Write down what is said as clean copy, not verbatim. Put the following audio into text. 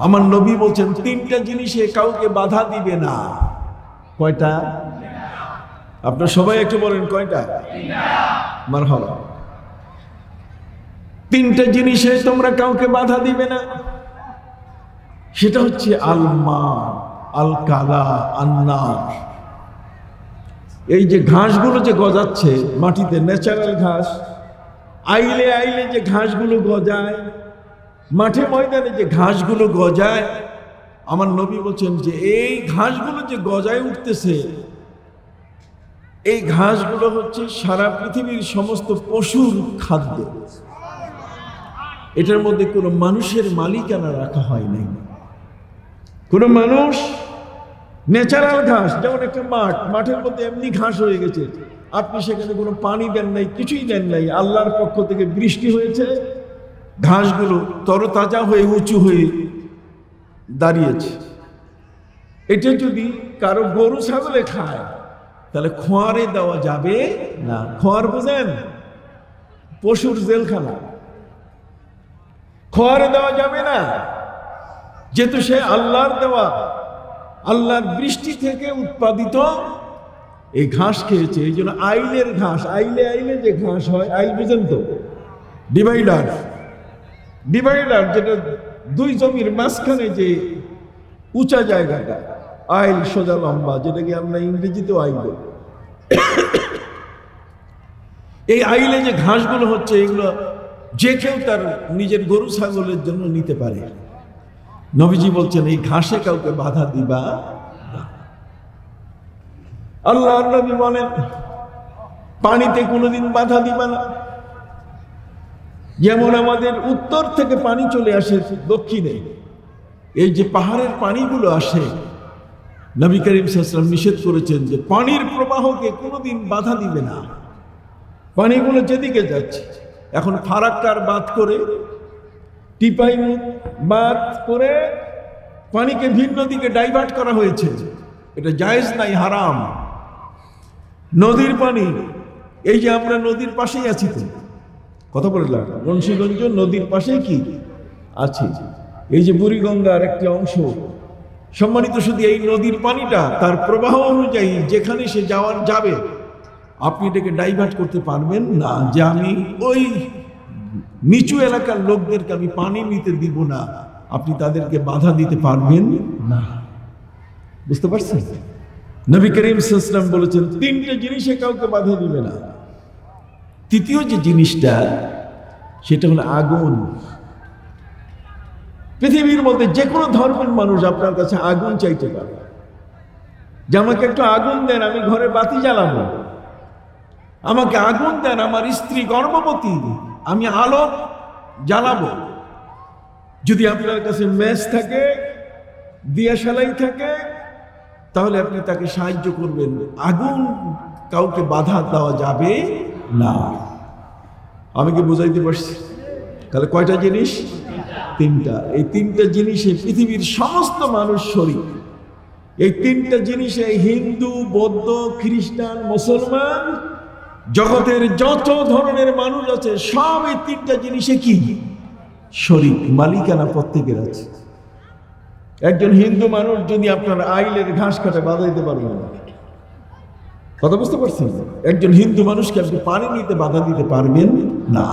আমার নবী বলছেন তিনটা জিনিসে কাউকে বাধা দিবে না। কয়টা? আপনারা সবাই একটু বলেন কয়টা? মারহাবা। তিনটা জিনিসে তোমরা কাউকে বাধা দিবে না, সেটা হচ্ছে আল মা, আল কালা, আন্নার। এই যে ঘাসগুলো যে গজাচ্ছে মাটিতে, ন্যাচারাল ঘাস, আইলে আইলে যে ঘাসগুলো গজায়, মাঠে ময়দানে যে ঘাসগুলো গজায়, আমার নবী বলছেন যে এই ঘাসগুলো যে গজায় উঠতেছে, এই ঘাসগুলো হচ্ছে সারা পৃথিবীর সমস্ত পশুর খাদ্য। এটার মধ্যে কোনো মানুষের মালিকানা রাখা হয় নাই। কোনো মানুষ ন্যাচারাল ঘাস, যেমন একটা মাঠের মধ্যে এমনি ঘাস হয়ে গেছে, আপনি সেখানে কোনো পানি দেন নাই, কিছুই দেন নাই, আল্লাহর পক্ষ থেকে বৃষ্টি হয়েছে, ঘাসগুলো তরতাজা হয়ে উঁচু হয়ে দাঁড়িয়েছে। এটা যদি কারো গরু ছাগলে খায় তাহলে খোয়ারে দেওয়া যাবে না। খোয়ার বোঝেন? পশুর জেলখানা। খোয়ারে দেওয়া যাবে না, যেহেতু সে আল্লাহর দেওয়া, আল্লাহর বৃষ্টি থেকে উৎপাদিত এই ঘাস খেয়েছে। এই জন্য আইলের ঘাস, আইলে আইলে যে ঘাস হয়, আইল বুঝেন তো? ডিভাইডার, ডিভাইডার যেটা দুই জমির মাঝখানে যে উঁচা জায়গাটা, আইল সোজা লম্বা, যেটাকে আমরা ইংরেজিতেও আইল বলি। এই আইলে যে ঘাসগুলো হচ্ছে, এগুলো যে কেউ তার নিজের গরু ছাগলের জন্য নিতে পারে। নবীজি বলছেন এই ঘাসে কাউকে বাধা দিবা না। আল্লাহর নবী বলেন পানিতে কোনোদিন বাধা দিবা না। যেমন আমাদের উত্তর থেকে পানি চলে আসে দক্ষিণে, এই যে পাহাড়ের পানিগুলো আসে, নবী করিম সাল্লাল্লাহু আলাইহি ওয়াসাল্লাম নিষেধ করেছেন যে পানির প্রবাহকে কোনোদিন বাধা দিবে না। পানিগুলো যেদিকে যাচ্ছে, এখন ফারাক্কার বাঁধ করে, টিপাই বাঁধ করে পানিকে ভিন্ন দিকে ডাইভার্ট করা হয়েছে, এটা জায়েজ নাই, হারাম। নদীর পানি, এই যে আমরা নদীর পাশেই আছি, তো কথা বললাম, মুন্সিগঞ্জ নদীর পাশেই কি আছি, এই যে বুড়িগঙ্গার একটি অংশ, সম্মানিত শুধু এই নদীর পানিটা তার প্রবাহ অনুযায়ী যেখানে সে যাবে, আপনি এটাকে ডাইভার্ট করতে পারবেন না যে আমি ওই নিচু এলাকার লোকদেরকে আমি পানি নিতে দিব না, আপনি তাদেরকে বাধা দিতে পারবেন না। বুঝতে পারছেন? নবী করিম সাল্লাল্লাহু আলাইহি ওয়াসাল্লাম বলেছেন তিনটে জিনিসে কাউকে বাধা দিবে না। তৃতীয় যে জিনিসটা, সেটা হলো আগুন। পৃথিবীর মধ্যে যে কোনো ধর্মের মানুষ আপনার কাছে আগুন চাইতে পারে, যে আমাকে একটু আগুন দেন, আমি ঘরে বাতি জ্বালাবো, আমাকে আগুন দেন, আমার স্ত্রী গর্ভবতী, আমি আলো জ্বালাবো। যদি আপনার কাছে ম্যাচ থাকে, দিয়াশালাই থাকে, তাহলে আপনি তাকে সাহায্য করবেন। আগুন কাউকে বাধা দেওয়া যাবে না। আমি কি বুঝাইতে পারছি? তাহলে কয়টা জিনিস? তিনটা। এই তিনটা জিনিসে পৃথিবীর সমস্ত মানুষ শরীক। এই তিনটা জিনিসে হিন্দু, বৌদ্ধ, খ্রিস্টান, মুসলমান, জগতের যত ধরনের মানুষ আছে, সব এই তিনটা জিনিসে কি শরীক, মালিকানা প্রত্যেকের আছে। একজন হিন্দু মানুষ যদি আপনার আইলের ঘাস কাটে, বাধা দিতে পারবেন না। কথা বুঝতে পারছেন? একজন হিন্দু মানুষকে আপনি পানি নিতে বাধা দিতে পারবেন না।